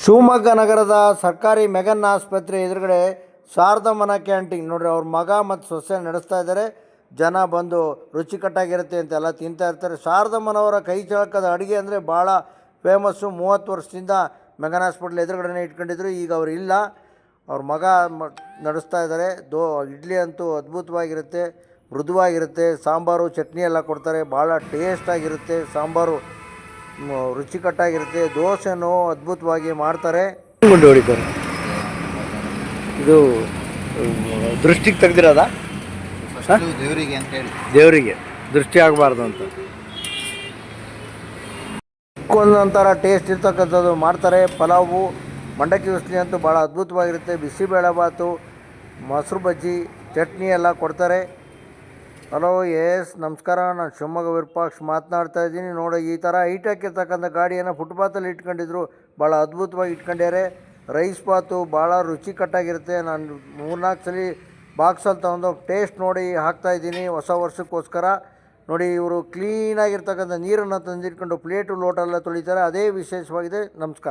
ಶಿವಮೊಗ್ಗ ನಗರದ ಸರ್ಕಾರಿ ಮೆಗನ್ ಆಸ್ಪತ್ರೆ ಎದುರುಗಡೆ ಶಾರದಮ್ಮನ ಕ್ಯಾಂಟೀನ್ ನೋಡ್ರಿ, ಅವ್ರ ಮಗ ಮತ್ತು ಸೊಸೆ ನಡೆಸ್ತಾ ಇದ್ದಾರೆ. ಜನ ಬಂದು ರುಚಿಕಟ್ಟಾಗಿರುತ್ತೆ ಅಂತೆಲ್ಲ ತಿಂತಾ ಇರ್ತಾರೆ. ಶಾರದಮ್ಮನವರ ಕೈ ಚಳಕದ ಅಡುಗೆ ಅಂದರೆ ಭಾಳ ಫೇಮಸ್ಸು. 30 ವರ್ಷದಿಂದ ಮೆಗನ್ ಹಾಸ್ಪಿಟ್ಲ್ ಎದುರುಗಡೆ ಇಟ್ಕೊಂಡಿದ್ರು. ಈಗ ಅವರು ಇಲ್ಲ, ಅವ್ರ ಮಗ ನಡೆಸ್ತಾ ಇದ್ದಾರೆ. ಇಡ್ಲಿ ಅಂತೂ ಅದ್ಭುತವಾಗಿರುತ್ತೆ, ಮೃದುವಾಗಿರುತ್ತೆ. ಸಾಂಬಾರು ಚಟ್ನಿ ಎಲ್ಲ ಕೊಡ್ತಾರೆ, ಭಾಳ ಟೇಸ್ಟಾಗಿರುತ್ತೆ. ಸಾಂಬಾರು ರುಚಿಕಟ್ಟಾಗಿರುತ್ತೆ. ದೋಸೆನೂ ಅದ್ಭುತವಾಗಿ ಮಾಡ್ತಾರೆ. ಗುಂಡು ಹೊಡಿತಾರೆ. ಇದು ದೃಷ್ಟಿಗೆ ತೆಗ್ದಿರೋದ ದೇವರಿಗೆ ಅಂತ ಹೇಳಿ, ದೇವರಿಗೆ ದೃಷ್ಟಿ ಆಗಬಾರ್ದು ಅಂತ ಒಂದೊಂಥರ ಟೇಸ್ಟ್ ಇರ್ತಕ್ಕಂಥದ್ದು ಮಾಡ್ತಾರೆ. ಪಲಾವು, ಮಂಡಕ್ಕಿ ಉಸ್ಲಿ ಅಂತೂ ಭಾಳ ಅದ್ಭುತವಾಗಿರುತ್ತೆ. ಬಿಸಿಬೇಳೆಬಾತು, ಮೊಸರು ಬಜ್ಜಿ, ಚಟ್ನಿ ಎಲ್ಲ ಕೊಡ್ತಾರೆ. ಹಲೋ, ಎಸ್ ನಮಸ್ಕಾರ, ನಾನು ಶಿವಮೊಗ್ಗ ವಿರೂಪಾಕ್ಷ ಮಾತನಾಡ್ತಾ ಇದ್ದೀನಿ. ನೋಡಿ, ಈ ಥರ ಹೈಟೆಕ್ ಇರ್ತಕ್ಕಂಥ ಗಾಡಿಯನ್ನು ಫುಟ್ಪಾತಲ್ಲಿ ಇಟ್ಕೊಂಡಿದ್ರು, ಭಾಳ ಅದ್ಭುತವಾಗಿ ಇಟ್ಕೊಂಡಿದ್ದಾರೆ. ರೈಸ್ ಬಾತು ಭಾಳ ರುಚಿಕಟ್ಟಾಗಿರುತ್ತೆ. ನಾನು 3-4 ಸಲ ಬಾಕ್ಸಲ್ಲಿ ತೊಗೊಂಡು ಟೇಸ್ಟ್ ನೋಡಿ ಹಾಕ್ತಾಯಿದ್ದೀನಿ ಹೊಸ ವರ್ಷಕ್ಕೋಸ್ಕರ. ನೋಡಿ, ಇವರು ಕ್ಲೀನಾಗಿರ್ತಕ್ಕಂಥ ನೀರನ್ನು ತಂದಿಟ್ಕೊಂಡು ಪ್ಲೇಟು ಲೋಟೆಲ್ಲ ತೊಳಿತಾರೆ, ಅದೇ ವಿಶೇಷವಾಗಿದೆ. ನಮಸ್ಕಾರ.